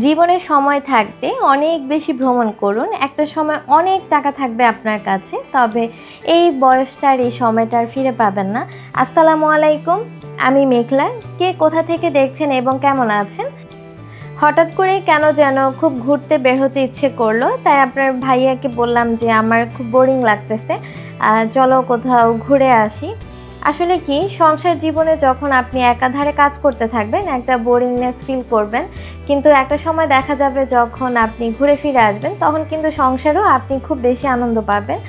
জীবনে সময় থাকতে অনেক বেশি ভ্রমণ করুন। একটা সময় অনেক টাকা থাকবে আপনার কাছে, তবে এই বয়সটার এই সময়টা আর ফিরে পাবেন না। আসসালামু আলাইকুম, আমি মেঘলা। কে কোথা থেকে দেখছেন এবং কেমন আছেন? হঠাৎ করে কেন যেন খুব ঘুরতে বের হতে ইচ্ছে করলো, তাই আপনার ভাইয়াকে বললাম যে আমার খুব বোরিং লাগতেছে, চলো কোথাও ঘুরে আসি। আসলে কি, সংসার জীবনে যখন আপনি একাধারে কাজ করতে থাকবেন একটা বোরিংনেস ফিল করবেন, কিন্তু একটা সময় দেখা যাবে যখন আপনি ঘুরে ফিরে আসবেন তখন কিন্তু সংসারেও আপনি খুব বেশি আনন্দ পাবেন।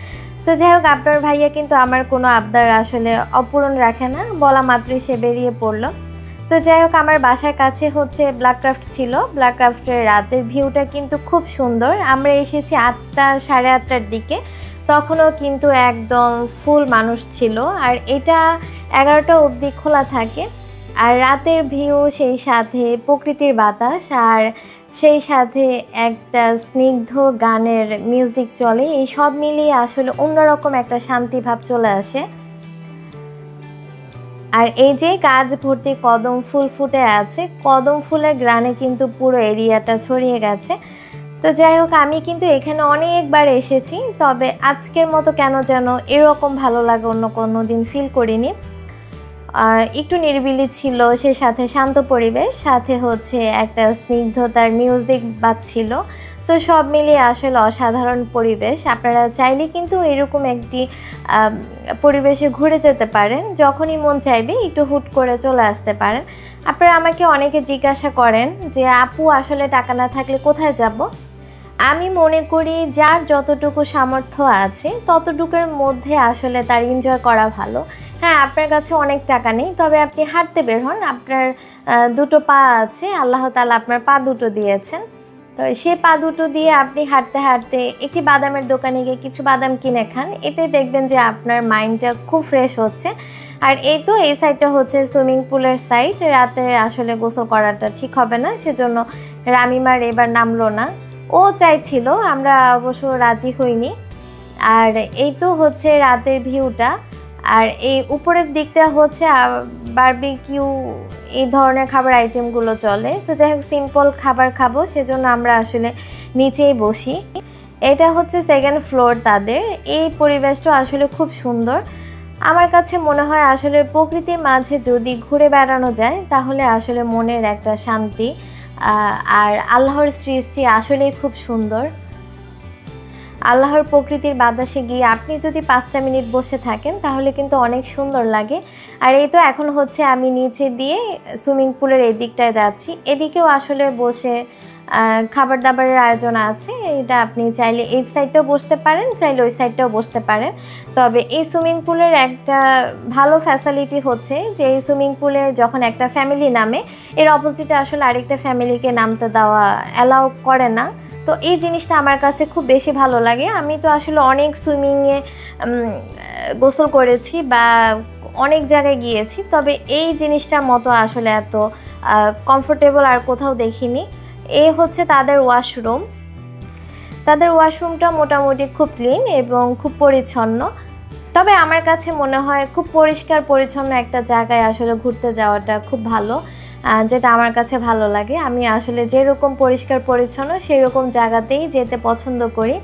তো যাই হোক, আপনার ভাইয়া কিন্তু আমার কোনো আবদার আসলে অপূরণ রাখে না, বলা মাত্রই সে বেরিয়ে পড়লো। তো যাই হোক, আমার বাসার কাছে হচ্ছে ব্ল্যাক ক্রাফট ছিল। ব্ল্যাক ক্রাফটের রাতের ভিউটা কিন্তু খুব সুন্দর। আমরা এসেছি 8টা সাড়ে 8টার দিকে, তখনও কিন্তু একদম ফুল মানুষ ছিল। আর এটা 11টা অবধি খোলা থাকে। আর রাতের ভিউ, সেই সাথে প্রকৃতির বাতাস, আর সেই সাথে একটা স্নিগ্ধ গানের মিউজিক চলে, এই সব মিলিয়ে আসলে অন্যরকম একটা শান্তি ভাব চলে আসে। আর এই যে গাছ ভর্তি কদম ফুল ফুটে আছে, কদম ফুলের গ্রানে কিন্তু পুরো এরিয়াটা ছড়িয়ে গেছে। তো যাই হোক, আমি কিন্তু এখানে অনেকবার এসেছি, তবে আজকের মতো কেন যেন এরকম ভালো লাগে অন্য কোনো দিন ফিল করিনি। একটু নিরিবিলি ছিল, সে সাথে শান্ত পরিবেশ, সাথে হচ্ছে একটা স্নিগ্ধতার মিউজিক বাজছিল। তো সব মিলিয়ে আসলে অসাধারণ পরিবেশ। আপনারা চাইলে কিন্তু এরকম একটি পরিবেশে ঘুরে যেতে পারেন, যখনই মন চাইবে একটু হুট করে চলে আসতে পারেন। আপনারা আমাকে অনেকে জিজ্ঞাসা করেন যে আপু, আসলে টাকা না থাকলে কোথায় যাব? আমি মনে করি যার যতটুকু সামর্থ্য আছে ততটুকুর মধ্যে আসলে তার এনজয় করা ভালো। হ্যাঁ, আপনার কাছে অনেক টাকা নেই, তবে আপনি হাঁটতে বের হন। আপনার দুটো পা আছে, আল্লাহ তাআলা আপনার পা দুটো দিয়েছেন। তো সে পা দুটো দিয়ে আপনি হাঁটতে হাঁটতে একটি বাদামের দোকানে গিয়ে কিছু বাদাম কিনে খান, এতে দেখবেন যে আপনার মাইন্ডটা খুব ফ্রেশ হচ্ছে। আর এই তো, এই সাইডটা হচ্ছে সুইমিং পুলের সাইড। রাতে আসলে গোসল করাটা ঠিক হবে না, সেজন্য রামিমার এবার নামলো না। ও চাইছিল, আমরা অবশ্য রাজি হইনি। আর এই তো হচ্ছে রাতের ভিউটা। আর এই উপরের দিকটা হচ্ছে বারবিকিউ, এই ধরনের খাবার আইটেমগুলো চলে। তো যাই হোক, সিম্পল খাবার খাবো, সেজন্য আমরা আসলে নিচেই বসি। এটা হচ্ছে সেকেন্ড ফ্লোর তাদের। এই পরিবেশটা আসলে খুব সুন্দর। আমার কাছে মনে হয় আসলে প্রকৃতির মাঝে যদি ঘুরে বেড়ানো যায় তাহলে আসলে মনের একটা শান্তি, আর আল্লাহর সৃষ্টি আসলেই খুব সুন্দর। আল্লাহর প্রকৃতির বাতাসে গিয়ে আপনি যদি 5টা মিনিট বসে থাকেন তাহলে কিন্তু অনেক সুন্দর লাগে। আর এই তো এখন হচ্ছে আমি নিচে দিয়ে সুইমিং পুলের এই দিকটায় যাচ্ছি। এদিকেও আসলে বসে খাবার দাবারের আয়োজন আছে। এটা আপনি চাইলে এই সাইডটাও বসতে পারেন, চাইলে ওই সাইডটাও বসতে পারেন। তবে এই সুইমিং পুলের একটা ভালো ফ্যাসিলিটি হচ্ছে যে এই সুইমিং পুলে যখন একটা ফ্যামিলি নামে, এর অপোজিটে আসলে আরেকটা ফ্যামিলিকে নামতে দেওয়া অ্যালাউ করে না। তো এই জিনিসটা আমার কাছে খুব বেশি ভালো লাগে। আমি তো আসলে অনেক সুইমিংয়ে গোসল করেছি বা অনেক জায়গায় গিয়েছি, তবে এই জিনিসটার মতো আসলে এত কমফোর্টেবল আর কোথাও দেখিনি। এই হচ্ছে তাদের ওয়াশরুম। তাদের ওয়াশরুমটা মোটামুটি খুব ক্লিন এবং খুব পরিচ্ছন্ন। তবে আমার কাছে মনে হয় খুব পরিষ্কার পরিচ্ছন্ন একটা জায়গায় আসলে ঘুরতে যাওয়াটা খুব ভালো, যেটা আমার কাছে ভালো লাগে। আমি আসলে যেরকম পরিষ্কার পরিচ্ছন্ন সেরকম জায়গাতেই যেতে পছন্দ করি।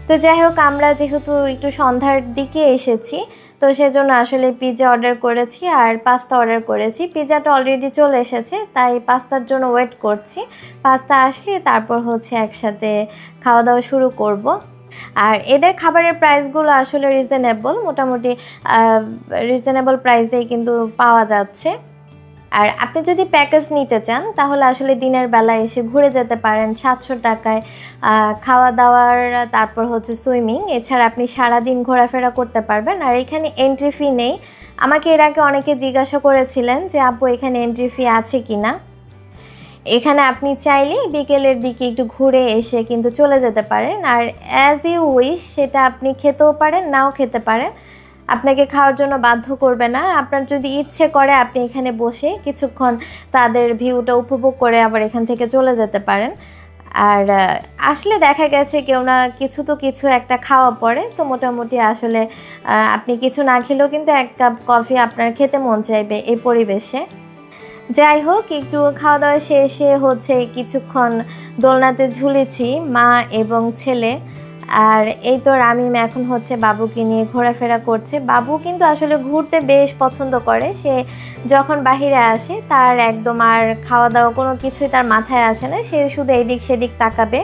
তো যাই হোক, আমরা যেহেতু একটু সন্ধ্যার দিকে এসেছি, তো সেজন্য আসলে পিৎজা অর্ডার করেছি আর পাস্তা অর্ডার করেছি। পিৎজাটা অলরেডি চলে এসেছে, তাই পাস্তার জন্য ওয়েট করছি। পাস্তা আসলে তারপর হচ্ছে একসাথে খাওয়া দাওয়া শুরু করব। আর এদের খাবারের প্রাইসগুলো আসলে রিজনেবল, মোটামুটি রিজনেবল প্রাইসেই কিন্তু পাওয়া যাচ্ছে। আর আপনি যদি প্যাকেজ নিতে চান তাহলে আসলে দিনের বেলা এসে ঘুরে যেতে পারেন 700 টাকায়, খাওয়া দাওয়ার, তারপর হচ্ছে সুইমিং, এছাড়া আপনি সারাদিন ঘোরাফেরা করতে পারবেন। আর এখানে এন্ট্রি ফি নেই। আমাকে এর আগে অনেকে জিজ্ঞাসা করেছিলেন যে আপু, এখানে এন্ট্রি ফি আছে কি না। এখানে আপনি চাইলে বিকেলের দিকে একটু ঘুরে এসে কিন্তু চলে যেতে পারেন। আর অ্যাজ ইউ উইশ, সেটা আপনি খেতেও পারেন, নাও খেতে পারেন। আপনাকে খাওয়ার জন্য বাধ্য করবে না। আপনার যদি ইচ্ছে করে আপনি এখানে বসে কিছুক্ষণ তাদের ভিউটা উপভোগ করে আবার এখান থেকে চলে যেতে পারেন। আর আসলে দেখা গেছে কেউ না কিছু তো কিছু একটা খাওয়া পড়ে, তো মোটামুটি আসলে আপনি কিছু না খেলেও কিন্তু 1 কাপ কফি আপনার খেতে মন চাইবে এই পরিবেশে। যাই হোক, একটু খাওয়া দাওয়া শেষে হচ্ছে কিছুক্ষণ দোলনাতে ঝুলেছি মা এবং ছেলে। আর এই তো রামিম এখন হচ্ছে বাবুকে নিয়ে ঘোরাফেরা করছে। বাবু কিন্তু আসলে ঘুরতে বেশ পছন্দ করে। সে যখন বাহিরে আসে তার একদম আর খাওয়া দাওয়া কোনো কিছুই তার মাথায় আসে না, সে শুধু এদিক সেদিক তাকাবে।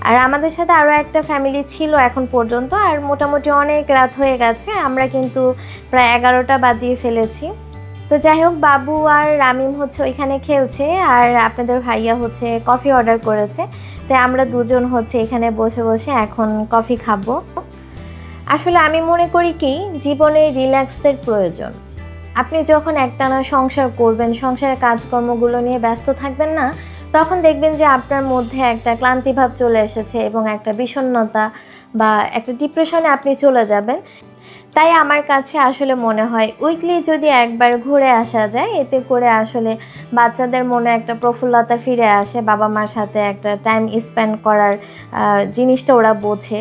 আর আমাদের সাথে আরও একটা ফ্যামিলি ছিল এখন পর্যন্ত, আর মোটামুটি অনেক রাত হয়ে গেছে, আমরা কিন্তু প্রায় 11টা বাজিয়ে ফেলেছি। তো যাই হোক, বাবু আর রামিম হচ্ছে ওইখানে খেলছে, আর আপনাদের ভাইয়া হচ্ছে কফি অর্ডার করেছে। তাই আমরা দুজন হচ্ছে এখানে বসে বসে এখন কফি খাবো। আসলে আমি মনে করি কি, জীবনে রিল্যাক্সের প্রয়োজন। আপনি যখন একটানা সংসার করবেন, সংসারের কাজকর্মগুলো নিয়ে ব্যস্ত থাকবেন না, তখন দেখবেন যে আপনার মধ্যে একটা ক্লান্তিভাব চলে এসেছে এবং একটা বিষণ্ণতা বা একটা ডিপ্রেশনে আপনি চলে যাবেন। তাই আমার কাছে আসলে মনে হয় উইকলি যদি একবার ঘুরে আসা যায়, এতে করে আসলে বাচ্চাদের মনে একটা প্রফুল্লতা ফিরে আসে, বাবা মার সাথে একটা টাইম স্পেন্ড করার জিনিসটা ওরা বোঝে।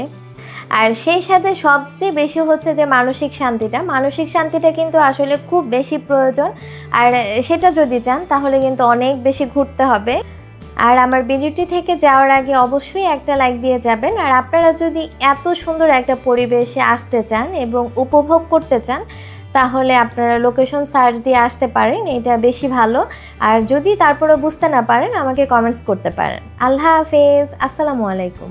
আর সেই সাথে সবচেয়ে বেশি হচ্ছে যে মানসিক শান্তিটা কিন্তু আসলে খুব বেশি প্রয়োজন। আর সেটা যদি চান তাহলে কিন্তু অনেক বেশি ঘুরতে হবে। আর আমার ভিডিওটি থেকে যাওয়ার আগে অবশ্যই একটা লাইক দিয়ে যাবেন। আর আপনারা যদি এত সুন্দর একটা পরিবেশে আসতে চান এবং উপভোগ করতে চান, তাহলে আপনারা লোকেশন সার্চ দিয়ে আসতে পারেন, এটা বেশি ভালো। আর যদি তারপরে বুঝতে না পারেন, আমাকে কমেন্টস করতে পারেন। আল্লাহ হাফেজ, আসসালামু আলাইকুম।